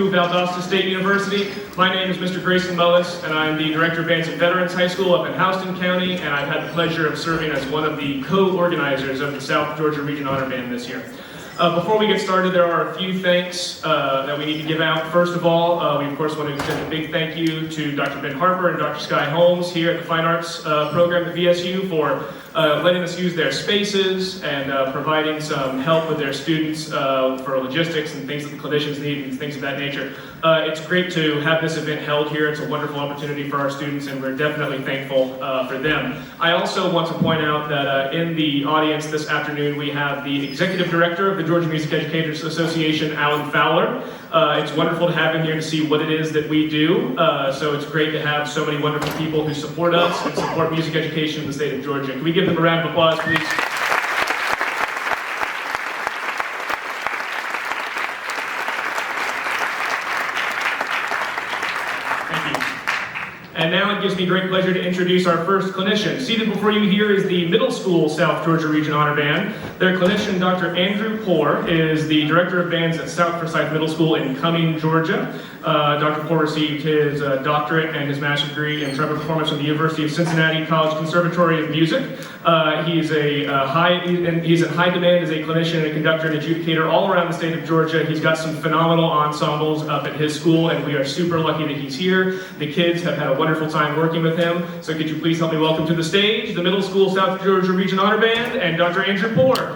to Valdosta State University. My name is Mr. Grayson Mullis, and I'm the Director of Bands at Veterans High School up in Houston County, and I've had the pleasure of serving as one of the co-organizers of the South Georgia Region Honor Band this year. Before we get started, there are a few thanks that we need to give out. First of all, we of course want to extend a big thank you to Dr. Ben Harper and Dr. Sky Holmes here at the Fine Arts program at VSU for letting us use their spaces and providing some help with their students for logistics and things that the clinicians need and things of that nature. It's great to have this event held here. It's a wonderful opportunity for our students, and we're definitely thankful for them. I also want to point out that in the audience this afternoon, we have the Executive Director of the Georgia Music Educators Association, Alan Fowler. It's wonderful to have him here to see what it is that we do. So it's great to have so many wonderful people who support us and support music education in the state of Georgia. Can we give them a round of applause, please? And now it gives me great pleasure to introduce our first clinician. Seated before you here is the Middle School South Georgia Region Honor Band. Their clinician, Dr. Andrew Poore, is the Director of Bands at South Forsyth Middle School in Cumming, Georgia. Dr. Poore received his doctorate and his master's degree in trumpet performance from the University of Cincinnati College Conservatory of Music. He's in high demand as a clinician and a conductor and adjudicator all around the state of Georgia. He's got some phenomenal ensembles up at his school, and we are super lucky that he's here. The kids have had a wonderful time working with him. So could you please help me welcome to the stage the Middle School South Georgia Region Honor Band and Dr. Andrew Poore.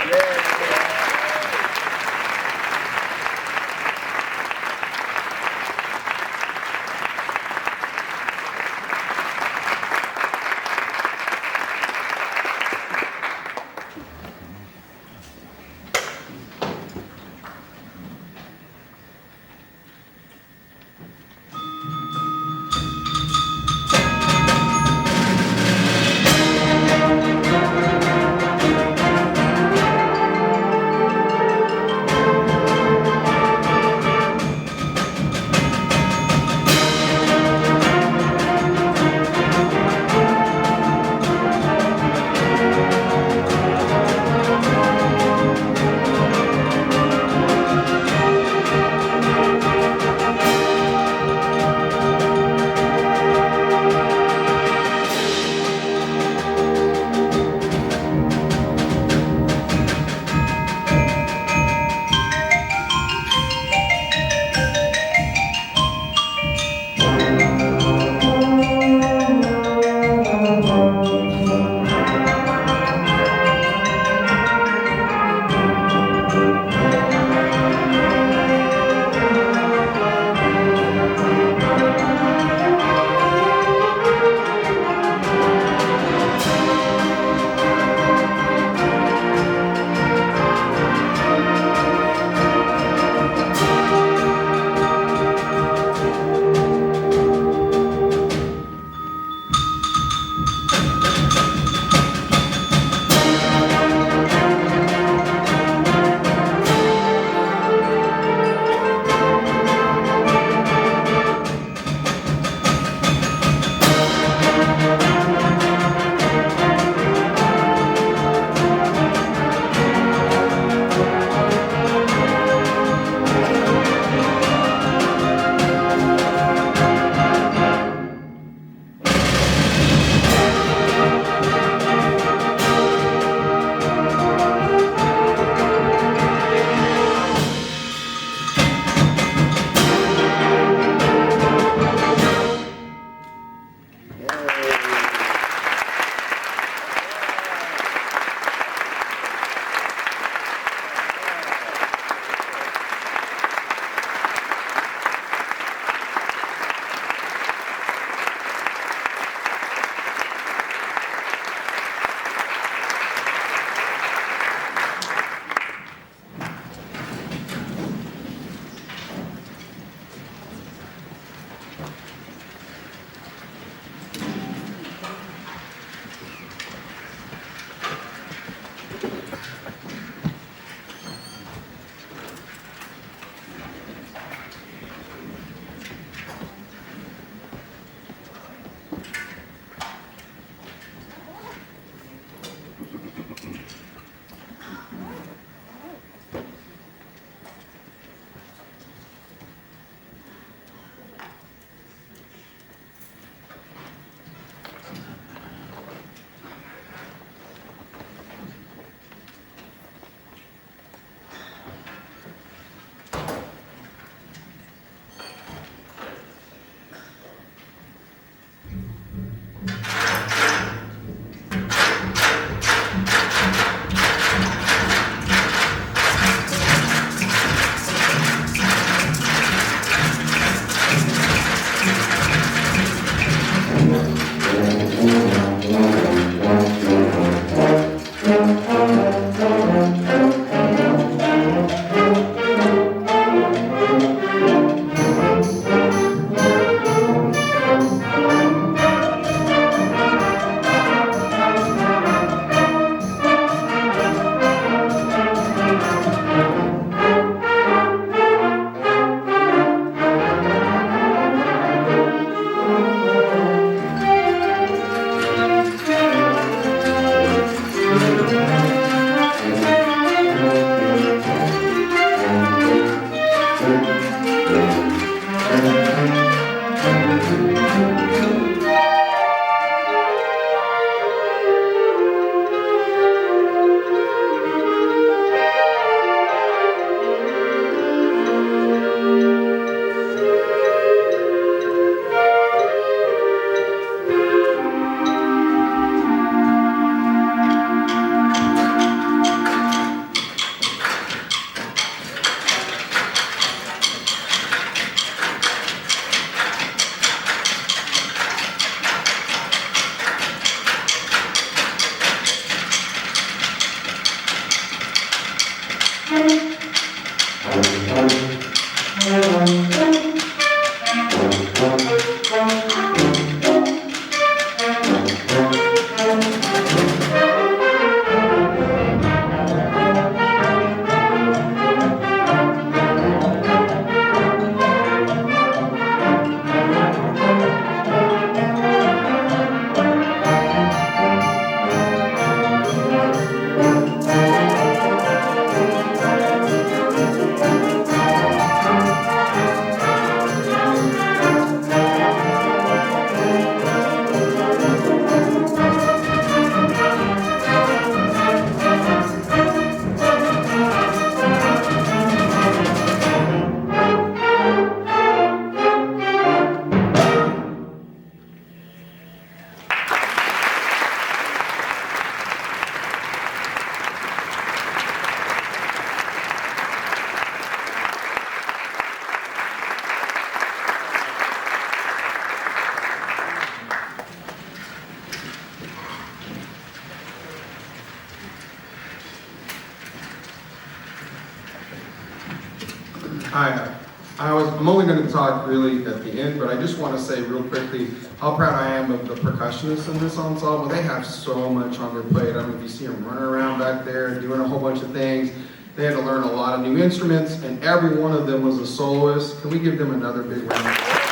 Hi, I'm only going to talk really at the end, but I just want to say real quickly how proud I am of the percussionists in this ensemble. They have so much on their plate. I don't know if you see them running around back there doing a whole bunch of things. They had to learn a lot of new instruments, and every one of them was a soloist. Can we give them another big round of applause?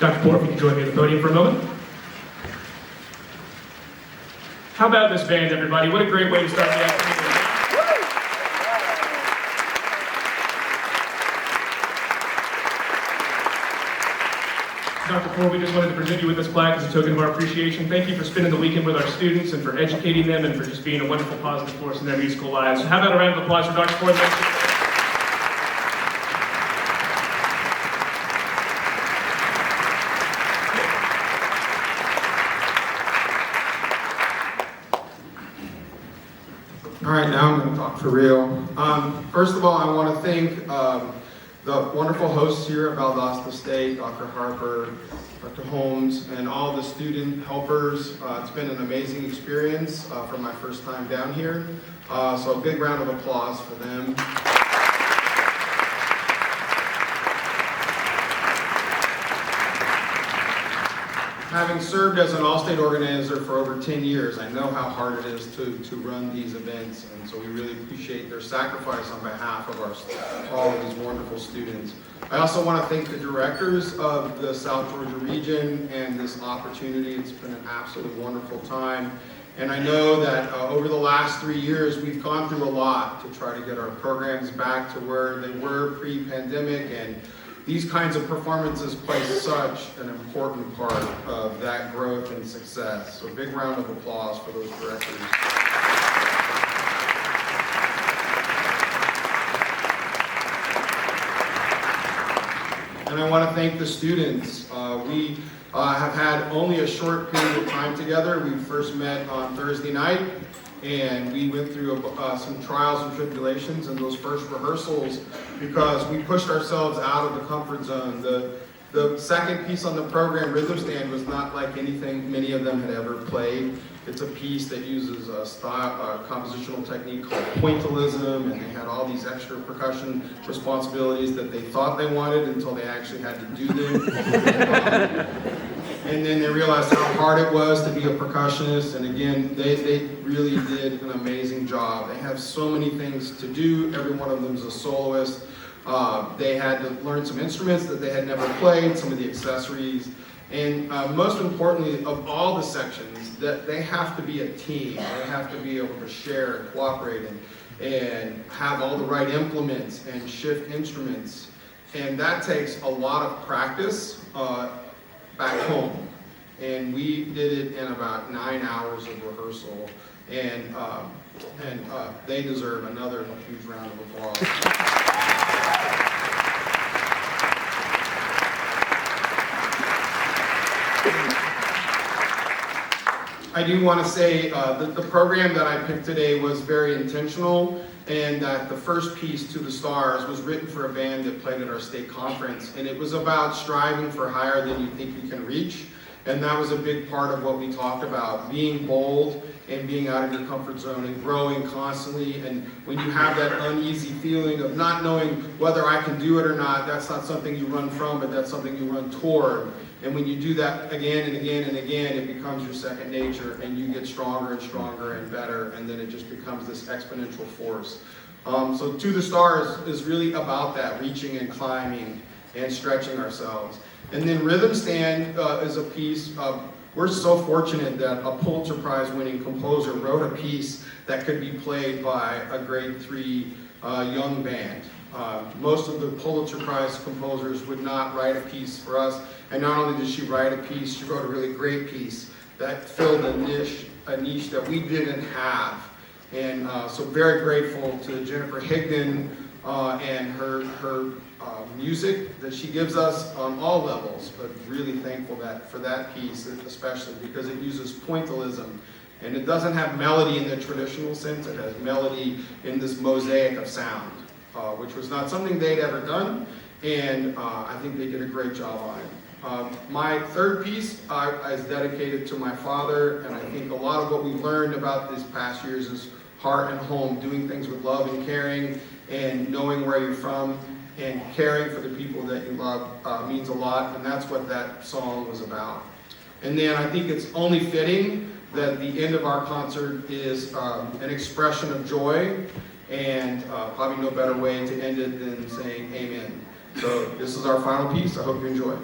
Dr. Poor, if you can join me at the podium for a moment. How about this band, everybody? What a great way to start the afternoon. Dr. Poor, we just wanted to present you with this plaque as a token of our appreciation. Thank you for spending the weekend with our students and for educating them and for just being a wonderful positive force in their musical lives. How about a round of applause for Dr. Poor? All right, now I'm going to talk for real. First of all, I want to thank the wonderful hosts here at Valdosta State, Dr. Harper, Dr. Holmes, and all the student helpers. It's been an amazing experience for my first time down here. So a big round of applause for them. having served as an All-State organizer for over 10 years, I know how hard it is to run these events, and so we really appreciate their sacrifice on behalf of all of these wonderful students. I also want to thank the directors of the South Georgia region and this opportunity. It's been an absolutely wonderful time. And I know that over the last 3 years, we've gone through a lot to try to get our programs back to where they were pre-pandemic, and these kinds of performances play such an important part of that growth and success. So a big round of applause for those directors. And I want to thank the students. We have had only a short period of time together. We first met on Thursday night, and we went through some trials and tribulations in those first rehearsals because we pushed ourselves out of the comfort zone. The second piece on the program, Rhythm Stand, was not like anything many of them had ever played. It's a piece that uses a compositional technique called pointillism, and they had all these extra percussion responsibilities that they thought they wanted until they actually had to do them. And then they realized how hard it was to be a percussionist, and again, they really did an amazing job. They have so many things to do. Every one of them is a soloist. They had to learn some instruments that they had never played, some of the accessories, and most importantly, of all the sections, that they have to be a team. They have to be able to share and cooperate and have all the right implements and shift instruments. And that takes a lot of practice back home. And we did it in about 9 hours of rehearsal. And they deserve another huge round of applause. I do want to say that the program that I picked today was very intentional, and that the first piece, To the Stars, was written for a band that played at our state conference, and it was about striving for higher than you think you can reach, and that was a big part of what we talked about, being bold and being out of your comfort zone and growing constantly. And when you have that uneasy feeling of not knowing whether I can do it or not, that's not something you run from, but that's something you run toward. And when you do that again and again and again, it becomes your second nature, and you get stronger and stronger and better, and then it just becomes this exponential force. So To the Stars is really about that, reaching and climbing and stretching ourselves. And then Rhythm Stand is a piece of, we're so fortunate that a Pulitzer Prize winning composer wrote a piece that could be played by a grade 3 young band. Most of the Pulitzer Prize composers would not write a piece for us, and not only did she write a piece, she wrote a really great piece that filled a niche that we didn't have. And so very grateful to Jennifer Higdon and her music that she gives us on all levels, but really thankful for that piece especially because it uses pointillism. And it doesn't have melody in the traditional sense, it has melody in this mosaic of sound, which was not something they'd ever done, and I think they did a great job on it. My third piece is dedicated to my father, and I think a lot of what we've learned about these past years is heart and home, doing things with love and caring, and knowing where you're from, and caring for the people that you love means a lot, and that's what that song was about. And then I think it's only fitting that the end of our concert is an expression of joy, and probably no better way to end it than saying amen. So this is our final piece. I hope you enjoy.